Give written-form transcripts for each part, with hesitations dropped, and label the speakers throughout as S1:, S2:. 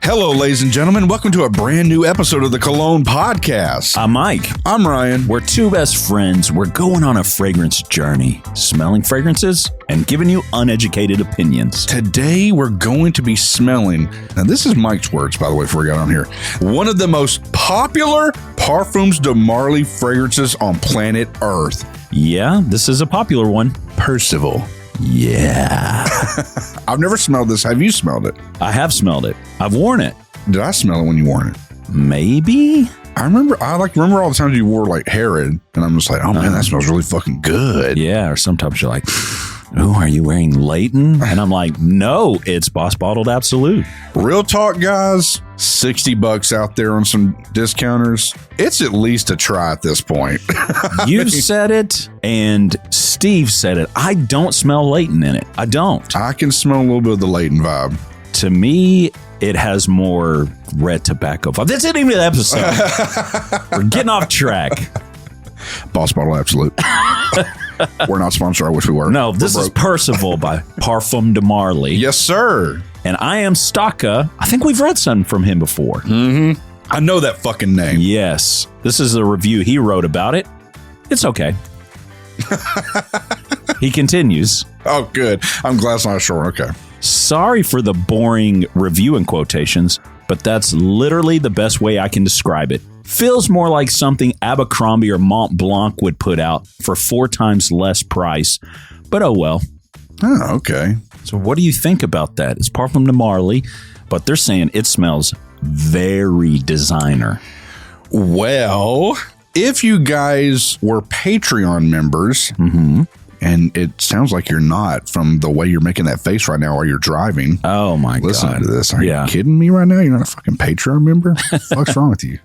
S1: Hello, ladies and gentlemen. Welcome to a brand new episode of the Cologne podcast.
S2: I'm Myke.
S1: I'm Ryan.
S2: We're two best friends. We're going on a fragrance journey, smelling fragrances and giving you uneducated opinions.
S1: Today, we're going to be smelling, now this is Mike's words, by the way, before we got on here, one of the most popular Parfums de Marly fragrances on planet Earth.
S2: Yeah, this is a popular one.
S1: Percival.
S2: Yeah.
S1: I've never smelled this. Have you smelled it?
S2: I have smelled it. I've worn it.
S1: Did I smell it when you wore it?
S2: Maybe.
S1: I remember all the times you wore like Herod, and I'm just like, oh man, that smells really fucking good.
S2: Yeah, or sometimes you're like, oh, are you wearing Leighton? And I'm like, no, it's Boss Bottled Absolute.
S1: Real talk, guys, $60 out there on some discounters. It's at least a try at this point.
S2: You said it, and Steve said it. I don't smell Leighton in it. I don't.
S1: I can smell a little bit of the Leighton vibe.
S2: To me, it has more red tobacco vibe. That's it, even the episode. We're getting off track.
S1: Boss Bottle Absolute. We're not sponsored. I wish we were.
S2: No, this is Percival by Parfums de Marly.
S1: Yes, sir.
S2: And I am Staka. I think we've read something from him before.
S1: Mm-hmm. I know that fucking name.
S2: Yes. This is a review he wrote about it. It's okay. He continues.
S1: Oh, good. I'm glad it's not a short. Okay.
S2: Sorry for the boring review in quotations, but that's literally the best way I can describe it. Feels more like something Abercrombie or Mont Blanc would put out for 4 times less price, but oh well.
S1: Oh, okay.
S2: So what do you think about that? It's Parfums de Marly, but they're saying it smells very designer.
S1: Well, if you guys were Patreon members, and it sounds like you're not from the way you're making that face right now while you're driving.
S2: Oh my God.
S1: Listen to this. Are you kidding me right now? You're not a fucking Patreon member? What the fuck's wrong with you?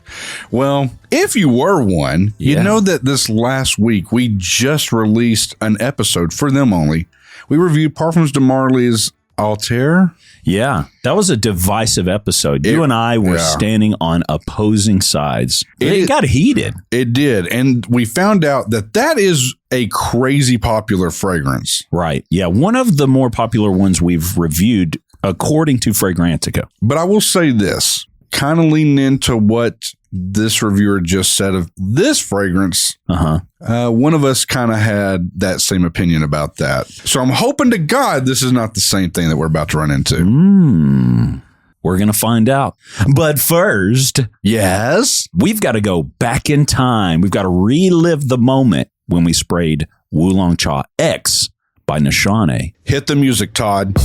S1: Well, if you were one, you know that this last week we just released an episode for them only. We reviewed Parfums de Marly's Altair.
S2: Yeah, that was a divisive episode. You and I were standing on opposing sides. It got heated.
S1: It did. And we found out that that is a crazy popular fragrance.
S2: Right. Yeah, one of the more popular ones we've reviewed, according to Fragrantica.
S1: But I will say this, kind of leaning into what this reviewer just said of this fragrance. One of us kind of had that same opinion about that. So I'm hoping to God this is not the same thing that we're about to run into.
S2: We're going to find out. But first,
S1: yes,
S2: we've got to go back in time. We've got to relive the moment when we sprayed Oolong Cha X by Nishane.
S1: Hit the music, Todd.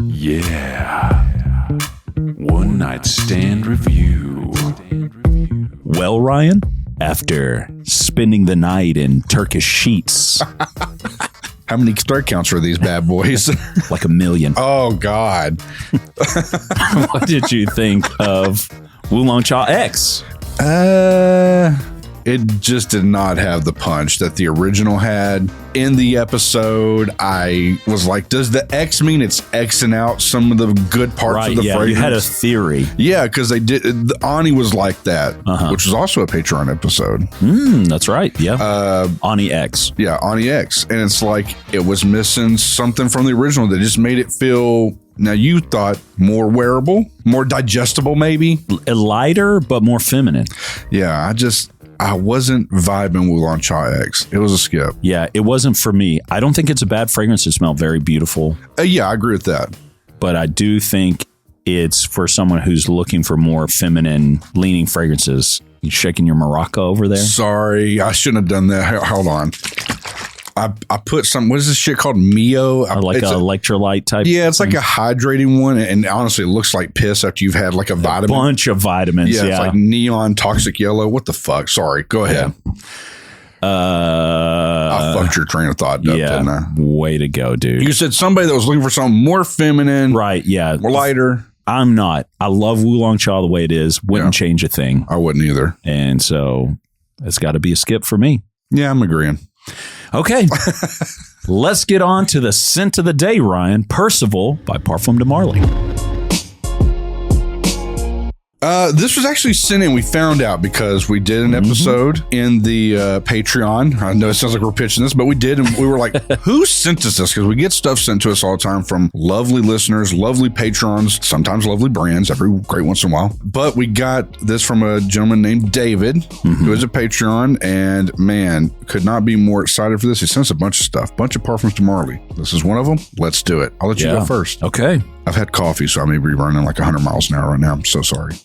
S3: Yeah. One night stand review.
S2: Well, Ryan, after spending the night in Turkish sheets.
S1: How many star counts are these bad boys?
S2: Like 1 million.
S1: Oh, God.
S2: What did you think of Oolong Cha X?
S1: It just did not have the punch that the original had. In the episode, I was like, does the X mean it's Xing out some of the good parts of the fragrance?
S2: You had a theory.
S1: Yeah, because they did. Ani was like that, which was also a Patreon episode.
S2: That's right. Yeah. Ani X.
S1: Yeah, Ani X. And it's like it was missing something from the original that just made it feel... Now, you thought more wearable, more digestible, maybe?
S2: Lighter, but more feminine.
S1: Yeah, I wasn't vibing with Oolong Cha X. It was a skip.
S2: Yeah, it wasn't for me. I don't think it's a bad fragrance. It smelled very beautiful.
S1: Yeah, I agree with that.
S2: But I do think it's for someone who's looking for more feminine leaning fragrances. You shaking your Morocco over there?
S1: Sorry, I shouldn't have done that. Hold on. I put some, what is this shit called? Mio?
S2: Like an electrolyte type?
S1: Yeah, it's like a hydrating one. And honestly, it looks like piss after you've had like a vitamin.
S2: Bunch of vitamins. Yeah,
S1: it's like neon toxic yellow. What the fuck? Sorry. Go ahead. I fucked your train of thought up, didn't I?
S2: Way to go, dude.
S1: You said somebody that was looking for something more feminine.
S2: Right, yeah.
S1: More lighter.
S2: I'm not. I love Oolong Cha the way it is. Wouldn't change a thing.
S1: I wouldn't either.
S2: And so it's got to be a skip for me.
S1: Yeah, I'm agreeing.
S2: Okay, let's get on to the scent of the day, Ryan. Percival by Parfums de Marly.
S1: This was actually sent in. We found out because we did an episode in the Patreon. I know it sounds like we're pitching this, but we did. And we were like, who sent us this? Because we get stuff sent to us all the time from lovely listeners, lovely patrons, sometimes lovely brands every great once in a while. But we got this from a gentleman named David, who is a Patreon. And man, could not be more excited for this. He sent us a bunch of stuff, bunch of Parfums de Marly. This is one of them. Let's do it. I'll let you go first.
S2: Okay.
S1: I've had coffee, so I may be running like 100 miles an hour right now. I'm so sorry.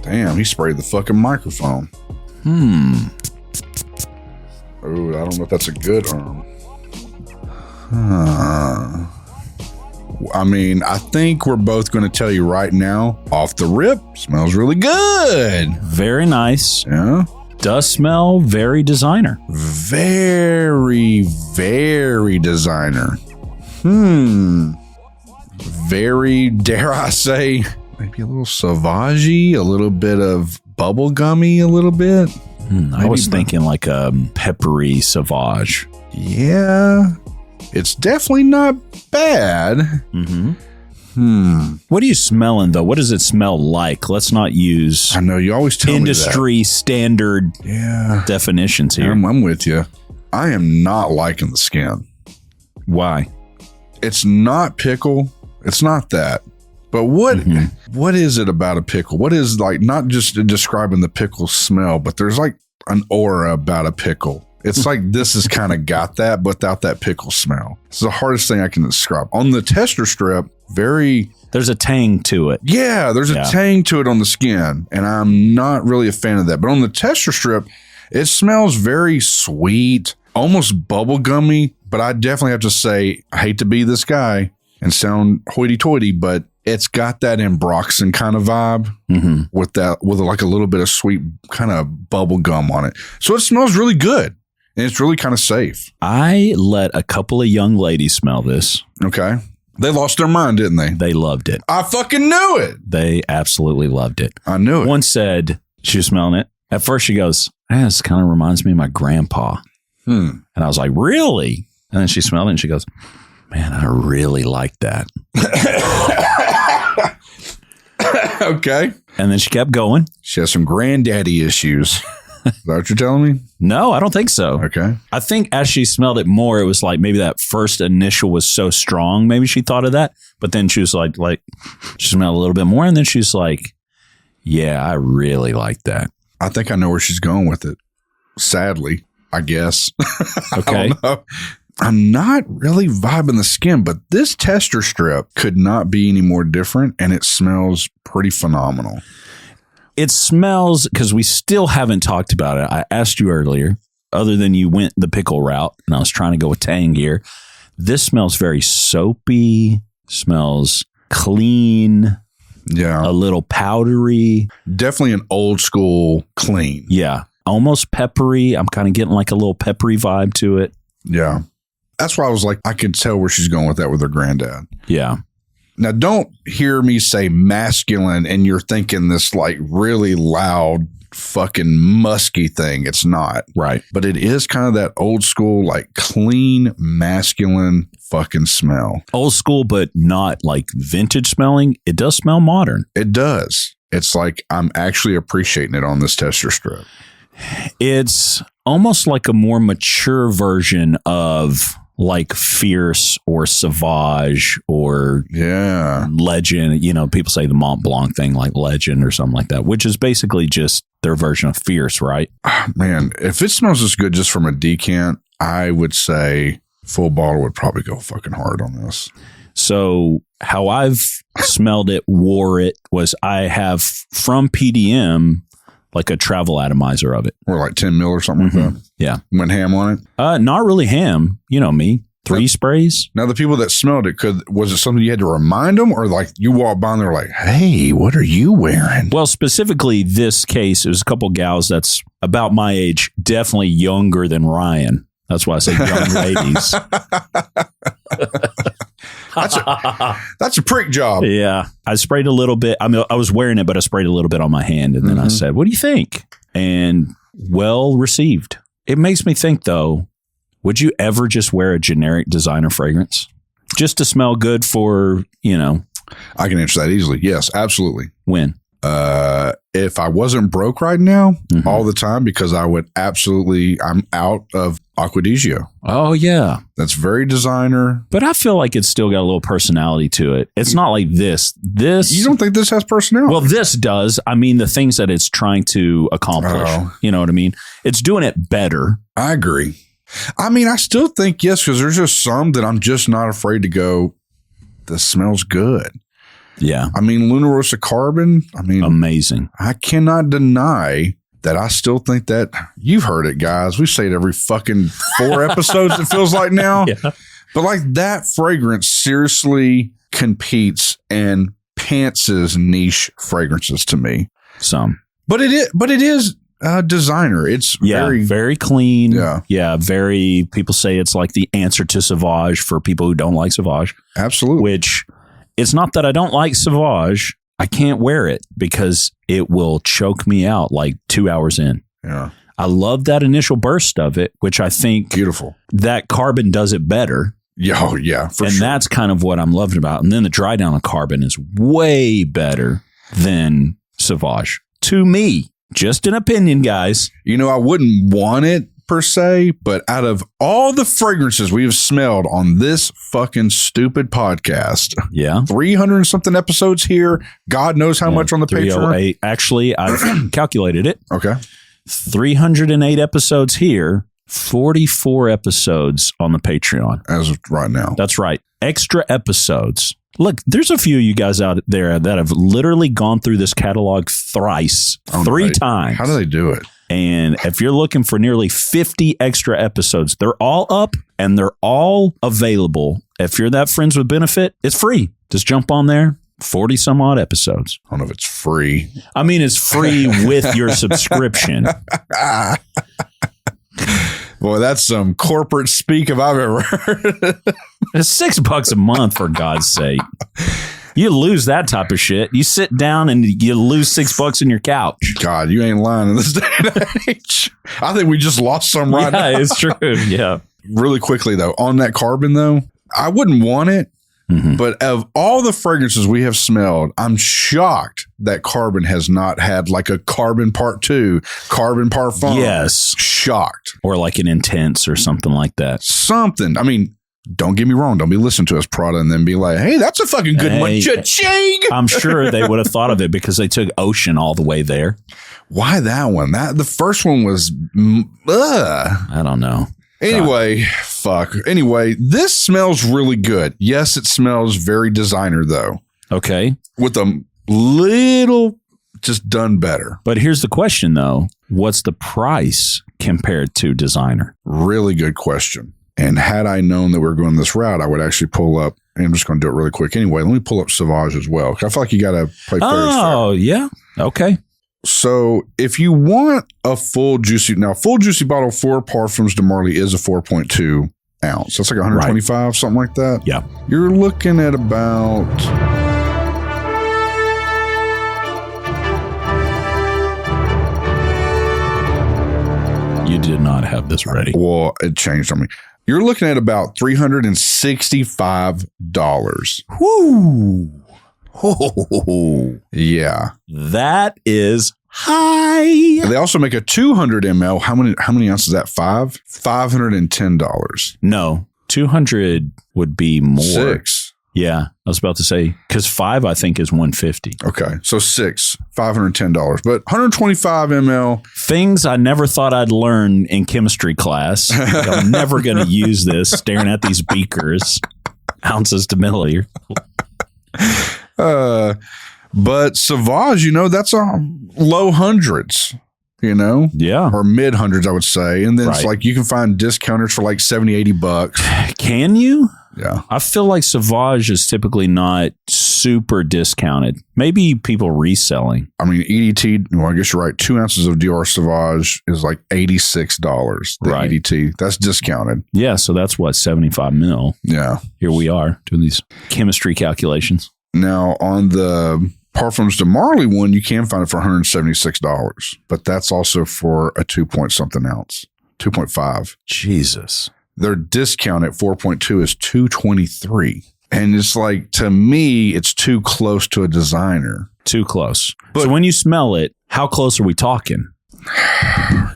S1: Damn, he sprayed the fucking microphone. Oh, I don't know if that's a good I mean, I think we're both going to tell you right now, off the rip, smells really good.
S2: Very nice.
S1: Yeah.
S2: Does smell very designer.
S1: Very, very designer. Very, dare I say, maybe a little Sauvage-y, a little bit of bubblegummy, a little bit.
S2: I was thinking like a peppery Sauvage.
S1: Yeah. It's definitely not bad.
S2: What are you smelling, though? What does it smell like? Let's not use
S1: I know, you always tell
S2: industry
S1: me that.
S2: standard definitions here.
S1: I'm with you. I am not liking the skin.
S2: Why?
S1: It's not pickle. It's not that. But what is it about a pickle? What is, like, not just describing the pickle smell, but there's like an aura about a pickle. It's like this has kind of got that, but without that pickle smell. It's the hardest thing I can describe. On the tester strip,
S2: there's a tang to it.
S1: Yeah, there's a tang to it on the skin, and I'm not really a fan of that. But on the tester strip, it smells very sweet, almost bubblegummy. But I definitely have to say, I hate to be this guy and sound hoity-toity, but it's got that Ambroxan kind of vibe with like a little bit of sweet kind of bubble gum on it. So it smells really good. And it's really kind of safe.
S2: I let a couple of young ladies smell this.
S1: Okay. They lost their mind, didn't they?
S2: They loved it.
S1: I fucking knew it.
S2: They absolutely loved it.
S1: I knew it.
S2: One said, she was smelling it. At first she goes, this kind of reminds me of my grandpa. And I was like, really? And then she smelled it and she goes, man, I really like that.
S1: Okay.
S2: And then she kept going.
S1: She has some granddaddy issues. Is that what you're telling me?
S2: No, I don't think so.
S1: Okay.
S2: I think as she smelled it more, it was like maybe that first initial was so strong. Maybe she thought of that. But then she was like she smelled a little bit more. And then she's like, yeah, I really like that.
S1: I think I know where she's going with it. Sadly, I guess.
S2: Okay.
S1: I don't know. I'm not really vibing the skin, but this tester strip could not be any more different, and it smells pretty phenomenal.
S2: It smells, because we still haven't talked about it. I asked you earlier, other than you went the pickle route, and I was trying to go with tang here. This smells very soapy, smells clean.
S1: Yeah.
S2: A little powdery.
S1: Definitely an old school clean.
S2: Yeah. Almost peppery. I'm kind of getting like a little peppery vibe to it.
S1: Yeah. That's why I was like, I could tell where she's going with that with her granddad.
S2: Yeah.
S1: Now, don't hear me say masculine and you're thinking this like really loud fucking musky thing. It's not.
S2: Right.
S1: But it is kind of that old school, like clean, masculine fucking smell.
S2: Old school, but not like vintage smelling. It does smell modern.
S1: It does. It's like I'm actually appreciating it on this tester strip.
S2: It's almost like a more mature version of like Fierce or Sauvage or Legend. You know, people say the Mont Blanc thing like Legend or something like that, which is basically just their version of Fierce, right?
S1: Man, if it smells this good just from a decant, I would say full bottle would probably go fucking hard on this.
S2: So how I've smelled it, wore it, was I have from PDM like a travel atomizer of it.
S1: Or like 10 mil or something like that.
S2: Yeah.
S1: Went ham on it?
S2: Not really ham. You know me. 3 sprays.
S1: Now, the people that smelled it, was it something you had to remind them? Or like you walk by and they're like, hey, what are you wearing?
S2: Well, specifically this case, it was a couple gals that's about my age, definitely younger than Ryan. That's why I say young ladies.
S1: That's a prick job.
S2: Yeah. I sprayed a little bit. I mean, I was wearing it, but I sprayed a little bit on my hand. And then I said, what do you think? And well received. It makes me think, though, would you ever just wear a generic designer fragrance just to smell good for, you know?
S1: I can answer that easily. Yes, absolutely.
S2: When?
S1: If I wasn't broke right now, all the time, because I'm out of Acquadigio.
S2: Oh, yeah.
S1: That's very designer.
S2: But I feel like it's still got a little personality to it. It's not like this.
S1: You don't think this has personality?
S2: Well, this does. I mean, the things that it's trying to accomplish.
S1: Oh.
S2: You know what I mean? It's doing it better.
S1: I agree. I mean, I still think yes, because there's just some that I'm just not afraid to go, this smells good.
S2: Yeah.
S1: I mean, Luna Rosa Carbon,
S2: amazing.
S1: I cannot deny that I still think that, you've heard it, guys. We say it every fucking 4 episodes, it feels like now. Yeah. But like that fragrance seriously competes and pantses niche fragrances to me. But it is designer. It's
S2: very clean.
S1: Yeah.
S2: Very, people say it's like the answer to Sauvage for people who don't like Sauvage.
S1: Absolutely.
S2: Which, it's not that I don't like Sauvage. I can't wear it because it will choke me out like 2 hours in.
S1: Yeah.
S2: I love that initial burst of it, which I think
S1: beautiful.
S2: That Carbon does it better.
S1: Oh, yeah, for
S2: and
S1: sure.
S2: That's kind of what I'm loving about. And then the dry down of Carbon is way better than Sauvage. To me, just an opinion, guys.
S1: You know, I wouldn't want it per se, but out of all the fragrances we have smelled on this fucking stupid podcast, 300 and something episodes here, God knows how much on the Patreon.
S2: Actually, I calculated it.
S1: Okay.
S2: 308 episodes here, 44 episodes on the Patreon.
S1: As of right now.
S2: That's right. Extra episodes. Look, there's a few of you guys out there that have literally gone through this catalog thrice, 3 times.
S1: How do they do it?
S2: And if you're looking for nearly 50 extra episodes, they're all up and they're all available. If you're that friends with benefit, it's free. Just jump on there. 40 some odd episodes.
S1: I don't know if it's free.
S2: I mean, it's free with your subscription.
S1: Boy, that's some corporate speak if I've ever heard.
S2: It's $6 a month, for God's sake. You lose that type of shit. You sit down and you lose $6 in your couch.
S1: God, you ain't lying in this day and age. I think we just lost some right now.
S2: Yeah, it's true. Yeah.
S1: Really quickly, though, on that Carbon, though, I wouldn't want it. But of all the fragrances we have smelled, I'm shocked that Carbon has not had like a Carbon Part 2, Carbon Parfum.
S2: Yes.
S1: Shocked.
S2: Or like an Intense or something like that.
S1: Something. I mean, don't get me wrong. Don't be listening to us, Prada, and then be like, hey, that's a fucking good one. Cha-ching!
S2: I'm sure they would have thought of it because they took Ocean all the way there.
S1: Why that one? The first one was,
S2: I don't know.
S1: Anyway, Anyway, this smells really good. Yes, it smells very designer, though.
S2: Okay.
S1: With a little just done better.
S2: But here's the question, though. What's the price compared to designer?
S1: Really good question. And had I known that we were going this route, I would actually pull up, and I'm just going to do it really quick anyway. Let me pull up Sauvage as well. I feel like you got to play fair.
S2: Oh, yeah. Okay.
S1: So if you want a full juicy bottle for Parfums de Marly is a 4.2 ounce. That's like 125, something like that.
S2: Yeah.
S1: You're looking at about...
S2: You did not have this ready.
S1: Well, it changed on me. You're looking at about $365.
S2: Whoo!
S1: Oh, yeah.
S2: That is high.
S1: They also make a 200 ml. How many ounces is that? $510.
S2: No, 200 would be more.
S1: 6.
S2: Yeah, I was about to say, because 5, I think, is 150.
S1: Okay, so 6, $510. But 125 ml.
S2: Things I never thought I'd learn in chemistry class. Like, I'm never going to use this, staring at these beakers, ounces to milliliter.
S1: But Sauvage, that's low hundreds,
S2: Yeah.
S1: Or mid hundreds, I would say. And then it's like you can find discounters for like $70, $80.
S2: Can you?
S1: Yeah.
S2: I feel like Sauvage is typically not super discounted. Maybe people reselling.
S1: I mean, EDT, well, I guess you're right. 2 ounces of Dior Sauvage is like $86. The EDT. That's discounted.
S2: Yeah. So that's what, 75 mil.
S1: Yeah.
S2: Here we are doing these chemistry calculations.
S1: Now, on the Parfums de Marly one, you can find it for $176, but that's also for a 2-point-something ounce, 2.5.
S2: Jesus.
S1: Their discount at 4.2 is $223. And it's like, to me, it's too close to a designer.
S2: Too close.
S1: But,
S2: so when you smell it, how close are we talking?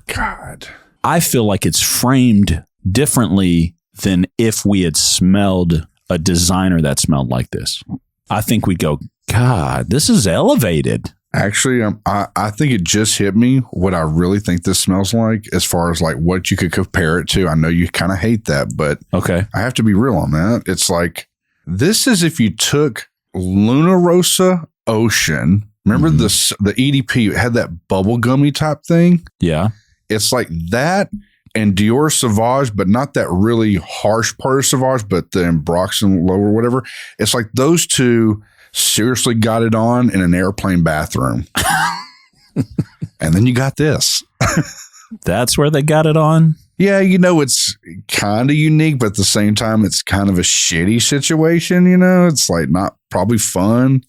S1: God.
S2: I feel like it's framed differently than if we had smelled a designer that smelled like this. I think we'd go, God, this is elevated.
S1: Actually, I think it just hit me what I really think this smells like as far as like what you could compare it to. I know you kind of hate that, but
S2: okay,
S1: I have to be real on that. It's like, this is if you took Luna Rosa Ocean. Remember the EDP had that bubblegummy type thing?
S2: Yeah.
S1: It's like that and Dior Sauvage, but not that really harsh part of Sauvage, but the Ambroxan low or whatever. It's like those two seriously got it on in an airplane bathroom. And then you got this.
S2: That's where they got it on?
S1: Yeah, you know, it's kind of unique, but at the same time, it's kind of a shitty situation, you know? It's like not probably fun.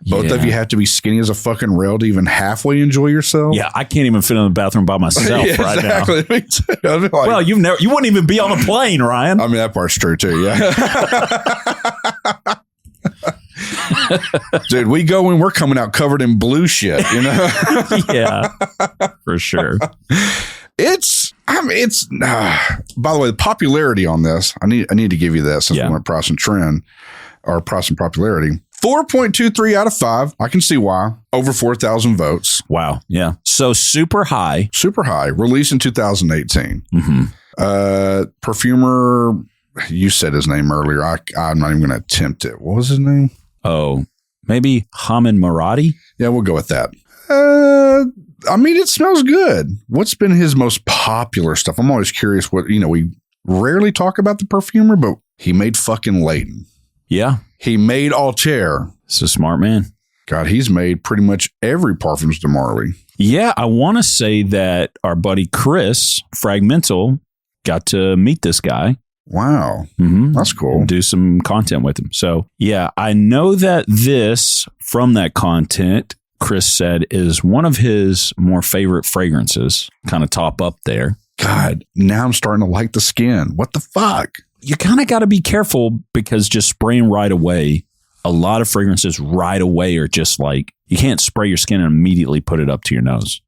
S1: Both of you have to be skinny as a fucking rail to even halfway enjoy yourself.
S2: Yeah, I can't even fit in the bathroom by myself right now.
S1: Me too. Like,
S2: well, you wouldn't even be on a plane, Ryan.
S1: I mean, that part's true too, yeah. Dude, we go in, we're coming out covered in blue shit, you know?
S2: Yeah, for sure.
S1: It's by the way, the popularity on this, I need to give you that since we went price and trend or price and popularity. 4.23 out of 5. I can see why. Over 4,000 votes.
S2: Wow. Yeah. So super high.
S1: Super high. Released in 2018. Perfumer, you said his name earlier. I'm not even going to attempt it. What was his name?
S2: Oh, maybe Haman Maradi?
S1: Yeah, we'll go with that. I mean, it smells good. What's been his most popular stuff? I'm always curious what, we rarely talk about the perfumer, but he made fucking Leighton.
S2: Yeah.
S1: He made Altair.
S2: He's a smart man.
S1: God, he's made pretty much every Parfums de Marly.
S2: Yeah, I want to say that our buddy Chris Fragmental got to meet this guy.
S1: Wow. That's cool.
S2: Do some content with him. So, yeah, I know that this, from that content, Chris said, is one of his more favorite fragrances, kind of top up there.
S1: God, now I'm starting to like the skin. What the fuck?
S2: You kind of got to be careful because just spraying right away, a lot of fragrances right away are just like, you can't spray your skin and immediately put it up to your nose.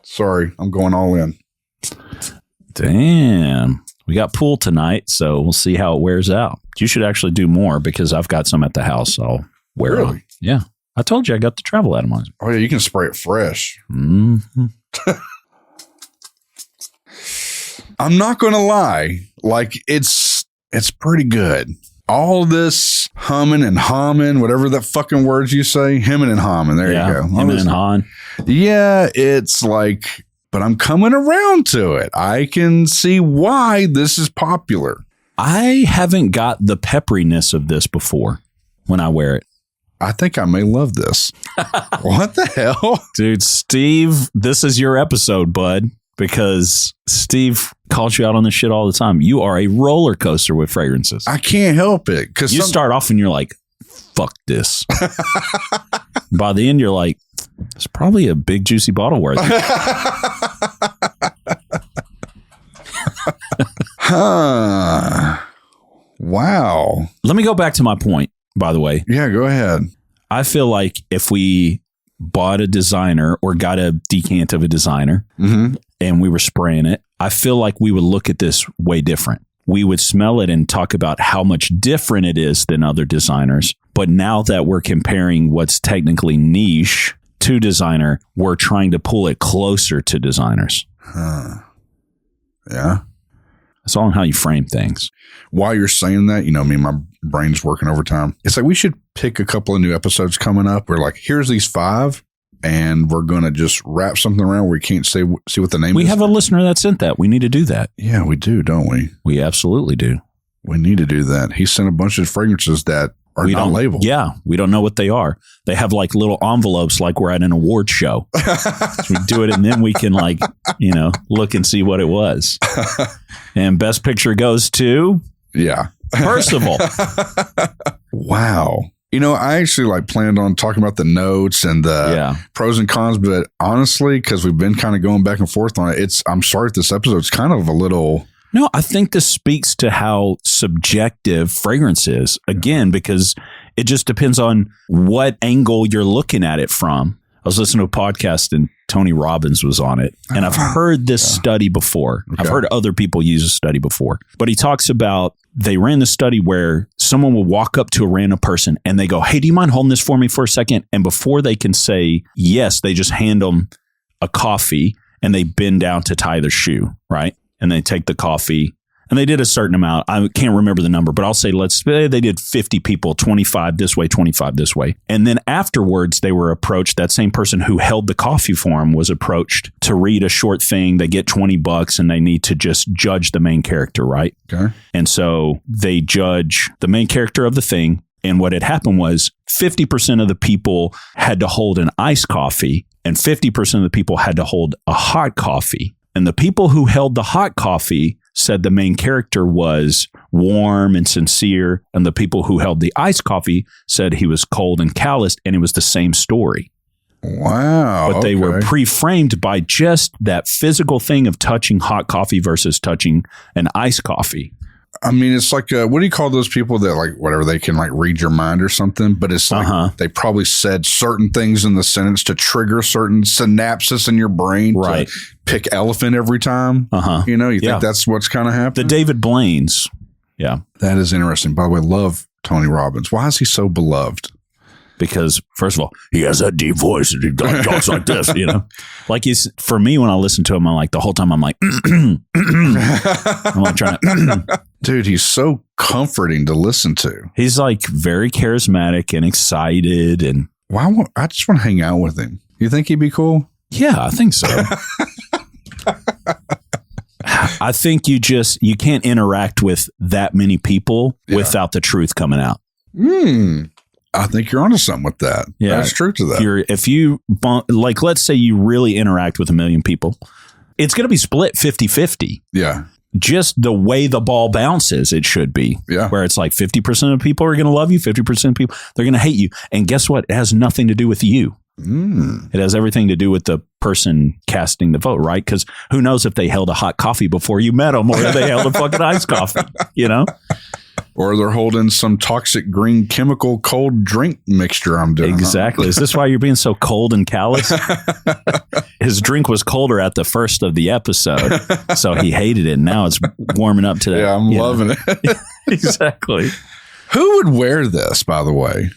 S1: Sorry, I'm going all in.
S2: Damn. We got pool tonight, so we'll see how it wears out. You should actually do more because I've got some at the house. I'll wear it on. Yeah. I told you I got the travel atomizer.
S1: Oh, yeah, you can spray it fresh. I'm not going to lie. Like, it's pretty good. All this humming and hawing, whatever that fucking words you say, hemming and hawing. There you go.
S2: Hemming and hawing.
S1: Yeah, it's like, but I'm coming around to it. I can see why this is popular.
S2: I haven't got the pepperiness of this before when I wear it.
S1: I think I may love this. What the hell?
S2: Dude, Steve, this is your episode, bud, because Steve calls you out on this shit all the time. You are a roller coaster with fragrances.
S1: I can't help it. Because
S2: you start off and you're like, fuck this. By the end, you're like, it's probably a big, juicy bottle worth.
S1: Wow.
S2: Let me go back to my point, by the way.
S1: Yeah, go ahead.
S2: I feel like if we bought a designer or got a decant of a designer and we were spraying it, I feel like we would look at this way different. We would smell it and talk about how much different it is than other designers. But now that we're comparing what's technically niche to designer, we're trying to pull it closer to designers.
S1: Yeah.
S2: It's all in how you frame things.
S1: While you're saying that, my brain's working overtime. It's like we should pick a couple of new episodes coming up. We're like, here's these 5, and we're going to just wrap something around where we can't see what the name is.
S2: We have a listener that sent that. We need to do that.
S1: Yeah, we do, don't we?
S2: We absolutely do.
S1: We need to do that. He sent a bunch of fragrances that are not labeled.
S2: Yeah, we don't know what they are. They have like little envelopes like we're at an award show. So we do it and then we can look and see what it was. And best picture goes to Percival.
S1: Wow. I actually planned on talking about the notes and the pros and cons, but honestly, because we've been kind of going back and forth on it, I'm sorry if this episode's kind of a little
S2: No, I think this speaks to how subjective fragrance is, again, because it just depends on what angle you're looking at it from. I was listening to a podcast and Tony Robbins was on it. And I've heard this study before. Okay. I've heard other people use a study before. But he talks about they ran the study where someone will walk up to a random person and they go, hey, do you mind holding this for me for a second? And before they can say yes, they just hand them a coffee and they bend down to tie their shoe, right? And they take the coffee. And they did a certain amount. I can't remember the number, but I'll say they did 50 people, 25 this way, 25 this way. And then afterwards, they were approached. That same person who held the coffee for them was approached to read a short thing. They get $20 and they need to just judge the main character, right? Okay. And so they judge the main character of the thing. And what had happened was 50% of the people had to hold an iced coffee and 50% of the people had to hold a hot coffee. And the people who held the hot coffee said the main character was warm and sincere, and the people who held the iced coffee said he was cold and calloused, and it was the same story.
S1: Wow.
S2: But they were pre-framed by just that physical thing of touching hot coffee versus touching an iced coffee.
S1: I mean, it's like, what do you call those people that like, whatever, they can like read your mind or something, but it's like they probably said certain things in the sentence to trigger certain synapses in your brain to pick elephant every time. You know, you think that's what's kind of happening?
S2: The David Blaine's. Yeah.
S1: That is interesting. By the way, love Tony Robbins. Why is he so beloved?
S2: Because, first of all, he has that deep voice and he talks like this, you know? Like, for me, when I listen to him, I'm like, the whole time I'm like, I'm like trying to.
S1: Dude, he's so comforting to listen to.
S2: He's like very charismatic and excited. And
S1: I just want to hang out with him. You think he'd be cool?
S2: Yeah, I think so. I think you can't interact with that many people without the truth coming out.
S1: I think you're onto something with that. Yeah, there's truth to that.
S2: If you, like, let's say you really interact with 1 million people, it's going to be split 50-50.
S1: Yeah.
S2: Just the way the ball bounces, it should be.
S1: Yeah.
S2: Where it's like 50% of people are going to love you, 50% of people, they're going to hate you. And guess what? It has nothing to do with you. It has everything to do with the person casting the vote, right? Because who knows if they held a hot coffee before you met them or if they held a fucking iced coffee, you know?
S1: Or they're holding some toxic green chemical cold drink mixture I'm doing.
S2: Exactly. Is this why you're being so cold and callous? His drink was colder at the first of the episode, so he hated it. Now it's warming up to that.
S1: Yeah, I'm loving it.
S2: Exactly.
S1: Who would wear this, by the way?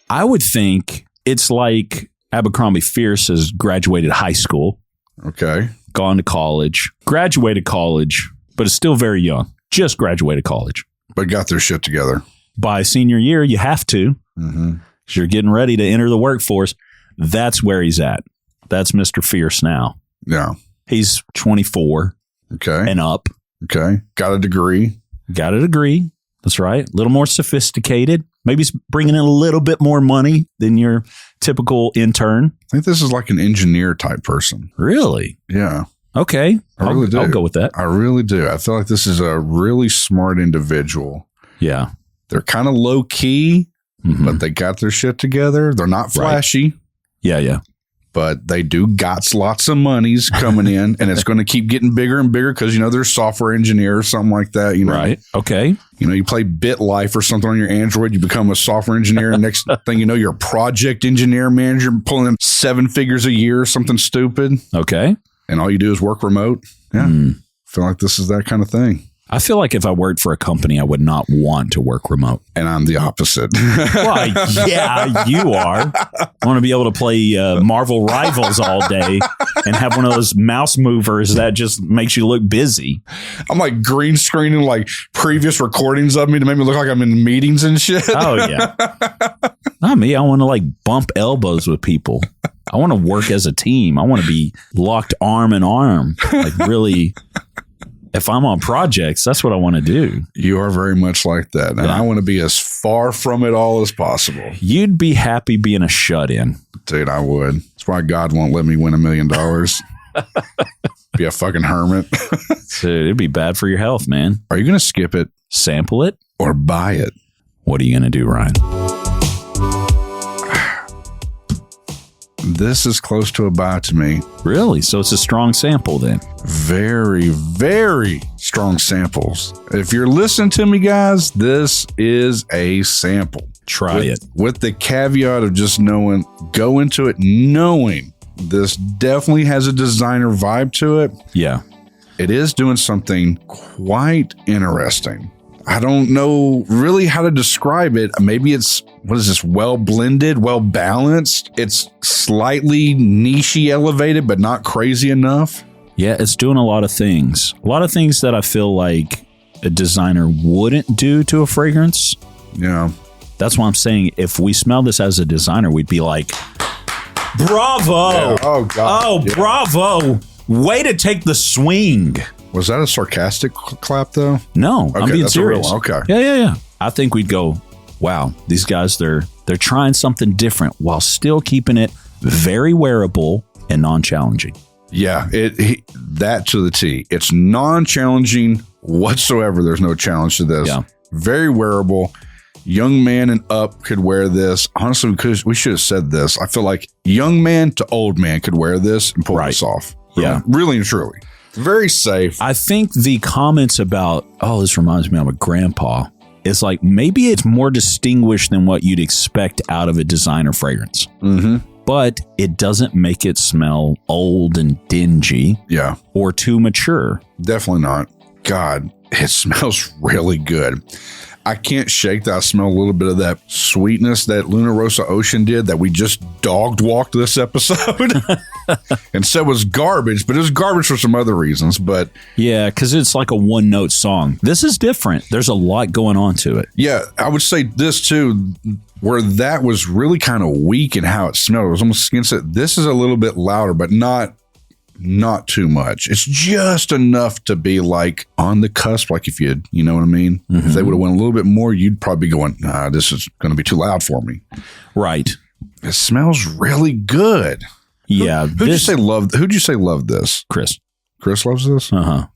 S2: I would think it's like Abercrombie Fierce has graduated high school.
S1: Okay.
S2: Gone to college. Graduated college, but is still very young. Just graduated college.
S1: But got their shit together.
S2: By senior year, you have to. Because you're getting ready to enter the workforce. That's where he's at. That's Mr. Fierce now.
S1: Yeah.
S2: He's 24.
S1: Okay.
S2: And up.
S1: Okay. Got a degree.
S2: Got a degree. That's right. A little more sophisticated. Maybe he's bringing in a little bit more money than your typical intern.
S1: I think this is like an engineer type person.
S2: Really?
S1: Yeah.
S2: Okay.
S1: I really do.
S2: I'll go with that.
S1: I really do. I feel like this is a really smart individual.
S2: Yeah.
S1: They're kind of low key, but they got their shit together. They're not flashy.
S2: Right. Yeah.
S1: But they do got lots of monies coming in, and it's going to keep getting bigger and bigger because, you know, they're software engineer or something like that. You know?
S2: Right. Okay.
S1: You know, you play BitLife or something on your Android, you become a software engineer, and next thing you know, you're a project engineer manager pulling in 7 figures a year or something stupid.
S2: Okay.
S1: And all you do is work remote. Yeah. I feel like this is that kind of thing.
S2: I feel like if I worked for a company, I would not want to work remote.
S1: And I'm the opposite.
S2: Well, yeah, you are. I want to be able to play Marvel Rivals all day and have one of those mouse movers that just makes you look busy.
S1: I'm like green screening like previous recordings of me to make me look like I'm in meetings and shit.
S2: Oh, yeah. Not me. I want to like bump elbows with people. I want to work as a team. I want to be locked arm in arm. Like really... If I'm on projects, that's what I want to do.
S1: You are very much like that. And I want to be as far from it all as possible.
S2: You'd be happy being a shut-in.
S1: Dude, I would. That's why God won't let me win $1 million. Be a fucking hermit.
S2: Dude, it'd be bad for your health, man.
S1: Are you going to skip it?
S2: Sample it?
S1: Or buy it?
S2: What are you going to do, Ryan?
S1: This is close to a buy to me.
S2: Really? So it's a strong sample then?
S1: Very, very strong samples. If you're listening to me, guys, this is a sample.
S2: Try it.
S1: With the caveat of just knowing, go into it knowing this definitely has a designer vibe to it.
S2: Yeah.
S1: It is doing something quite interesting. I don't know really how to describe it. Maybe it's, what is this, well blended, well balanced. It's slightly niche-y elevated, but not crazy enough.
S2: Yeah, it's doing a lot of things. A lot of things that I feel like a designer wouldn't do to a fragrance.
S1: Yeah.
S2: That's why I'm saying if we smell this as a designer, we'd be like, bravo.
S1: Yeah. Oh, God.
S2: Oh, yeah. Bravo. Way to take the swing.
S1: Was that a sarcastic clap, though?
S2: No,
S1: okay,
S2: I'm being
S1: that's
S2: serious.
S1: A real one. Okay.
S2: Yeah. I think we'd go, wow, these guys, they're trying something different while still keeping it very wearable and non-challenging.
S1: Yeah, that to the T. It's non-challenging whatsoever. There's no challenge to this.
S2: Yeah.
S1: Very wearable. Young man and up could wear this. Honestly, we should have said this. I feel like young man to old man could wear this and pull this off.
S2: Yeah.
S1: Really and truly. Very safe.
S2: I think the comments about, oh, this reminds me of a grandpa, is like maybe it's more distinguished than what you'd expect out of a designer fragrance.
S1: Mm-hmm.
S2: But it doesn't make it smell old and dingy.
S1: Yeah.
S2: Or too mature.
S1: Definitely not. God, it smells really good. I can't shake that. I smell a little bit of that sweetness that Luna Rosa Ocean did that we just dogged walked this episode and said was garbage, but it was garbage for some other reasons. But
S2: yeah, because it's like a one note song. This is different. There's a lot going on to it.
S1: Yeah, I would say this too, where that was really kind of weak in how it smelled. It was almost against it. This is a little bit louder, but not too much. It's just enough to be like on the cusp. Like if you know what I mean? Mm-hmm. If they would have went a little bit more, you'd probably be going, nah, this is going to be too loud for me.
S2: Right.
S1: It smells really good.
S2: Yeah.
S1: Who'd you say loved this?
S2: Chris.
S1: Chris loves this?
S2: Uh-huh.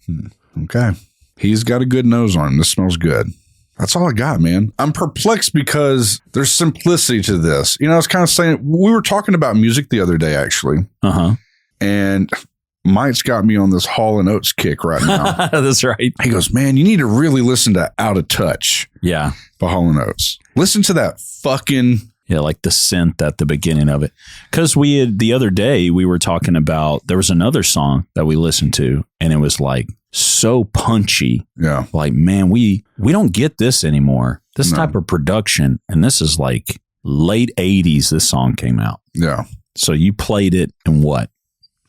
S1: Okay. He's got a good nose on him. This smells good. That's all I got, man. I'm perplexed because there's simplicity to this. You know, I was kind of saying, we were talking about music the other day, actually.
S2: Uh-huh.
S1: And Myke's got me on this Hall & Oates kick right now.
S2: That's right.
S1: He goes, man, you need to really listen to Out of Touch.
S2: Yeah.
S1: By Hall & Oates. Listen to that fucking...
S2: Yeah, like the synth at the beginning of it. Because the other day, we were talking about, there was another song that we listened to, and it was like so punchy.
S1: Yeah.
S2: Like, man, we don't get this anymore. This type of production. And this is like late 80s, this song came out.
S1: Yeah.
S2: So you played it in what?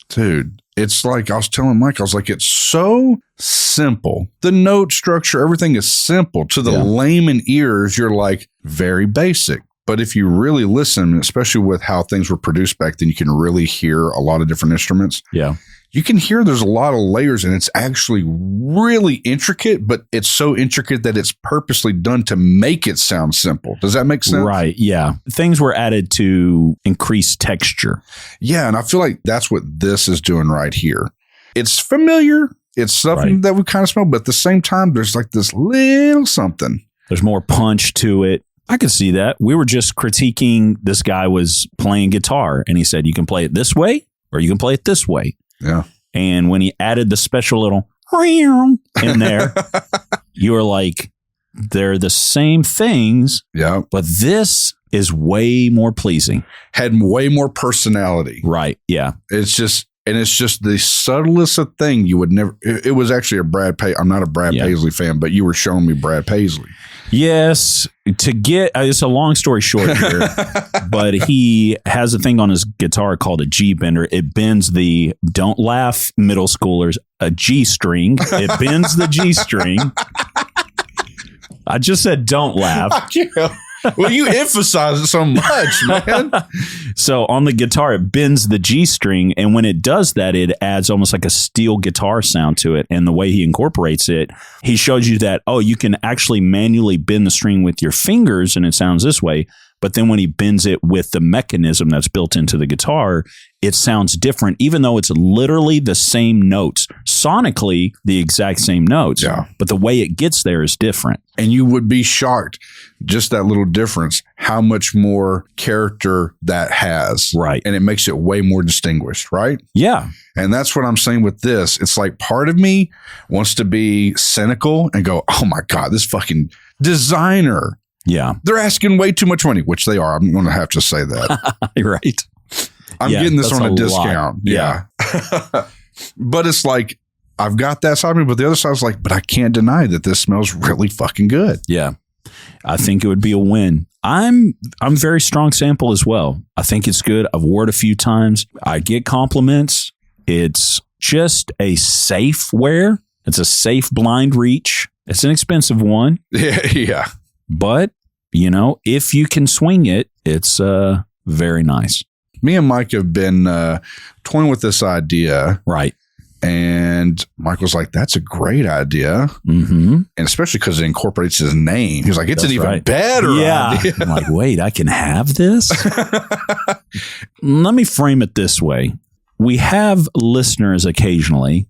S1: Dude, it's like I was telling Myke, I was like, it's so simple. The note structure, everything is simple. To the layman ears, you're like, very basic. But if you really listen, especially with how things were produced back then, you can really hear a lot of different instruments.
S2: Yeah.
S1: You can hear there's a lot of layers, and it's actually really intricate, but it's so intricate that it's purposely done to make it sound simple. Does that make sense?
S2: Right. Yeah. Things were added to increase texture.
S1: Yeah. And I feel like that's what this is doing right here. It's familiar. It's something that we kind of smell, but at the same time, there's like this little something.
S2: There's more punch to it. I could see that. We were just critiquing, this guy was playing guitar, and he said, you can play it this way or you can play it this way.
S1: Yeah.
S2: And when he added the special little in there, you were like, they're the same things.
S1: Yeah.
S2: But this is way more pleasing.
S1: Had way more personality.
S2: Right. Yeah.
S1: It's just the subtlest of thing you would never. It was actually a Brad Paisley. I'm not a Brad Paisley fan, but you were showing me Brad Paisley.
S2: Yes. To get, it's a long story short here, but he has a thing on his guitar called a G bender. It bends the, don't laugh, middle schoolers, a G string. It bends the G string. I just said, don't laugh.
S1: Well, you emphasize it so much, man.
S2: So on the guitar, it bends the G string. And when it does that, it adds almost like a steel guitar sound to it. And the way he incorporates it, he shows you that, oh, you can actually manually bend the string with your fingers and it sounds this way. But then when he bends it with the mechanism that's built into the guitar, it sounds different, even though it's literally the same notes. Sonically, the exact same notes.
S1: Yeah.
S2: But the way it gets there is different.
S1: And you would be shocked, just that little difference, how much more character that has.
S2: Right.
S1: And it makes it way more distinguished, right?
S2: Yeah.
S1: And that's what I'm saying with this. It's like part of me wants to be cynical and go, oh my God, this fucking designer.
S2: Yeah.
S1: They're asking way too much money, which they are. I'm going to have to say that.
S2: Right.
S1: I'm getting this on a discount. Yeah. But it's like, I've got that side of me, but the other side is like, but I can't deny that this smells really fucking good.
S2: Yeah. I think it would be a win. I'm very strong sample as well. I think it's good. I've worn it a few times. I get compliments. It's just a safe wear. It's a safe blind reach. It's an expensive one.
S1: Yeah.
S2: But, you know, if you can swing it, it's very nice.
S1: Me and Myke have been toying with this idea.
S2: Right.
S1: And Myke was like, that's a great idea.
S2: Mm-hmm. And
S1: especially because it incorporates his name. He was like, it's an even better idea.
S2: I'm like, wait, I can have this? Let me frame it this way. We have listeners occasionally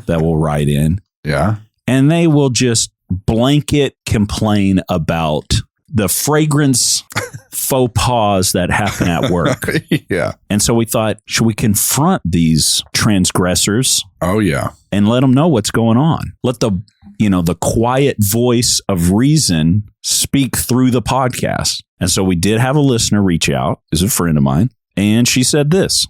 S2: that will write in.
S1: Yeah.
S2: And they will just blanket complain about the fragrance faux pas that happen at work.
S1: Yeah.
S2: And so we thought, should we confront these transgressors?
S1: Oh, yeah.
S2: And let them know what's going on. Let the quiet voice of reason speak through the podcast. And so we did have a listener reach out, is a friend of mine, and she said this.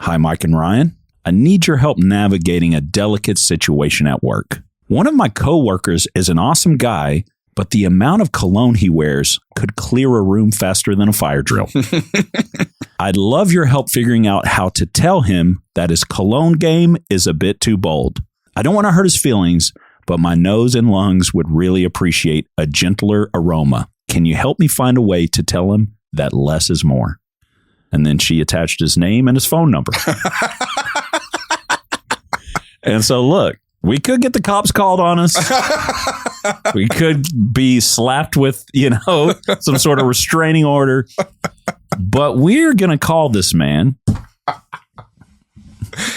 S2: Hi, Myke and Ryan. I need your help navigating a delicate situation at work. One of my coworkers is an awesome guy, but the amount of cologne he wears could clear a room faster than a fire drill. I'd love your help figuring out how to tell him that his cologne game is a bit too bold. I don't want to hurt his feelings, but my nose and lungs would really appreciate a gentler aroma. Can you help me find a way to tell him that less is more? And then she attached his name and his phone number. And so, look, we could get the cops called on us. We could be slapped with, some sort of restraining order. But we're going to call this man.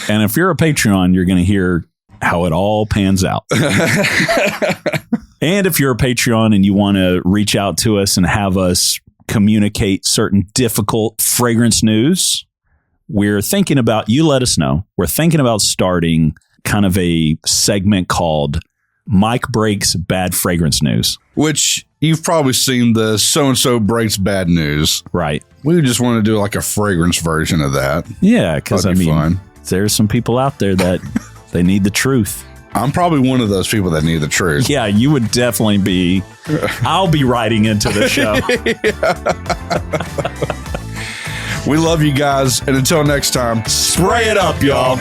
S2: And if you're a Patreon, you're going to hear how it all pans out. And if you're a Patreon and you want to reach out to us and have us communicate certain difficult fragrance news, we're thinking about, you let us know. We're thinking about starting kind of a segment called Myke Breaks Bad Fragrance News.
S1: Which you've probably seen the so-and-so breaks bad news.
S2: Right.
S1: We just want to do like a fragrance version of that.
S2: Yeah, because
S1: fun.
S2: There's some people out there that they need the truth.
S1: I'm probably one of those people that need the truth.
S2: Yeah, you would definitely be. I'll be writing into the show.
S1: We love you guys. And until next time,
S2: spray it up, y'all.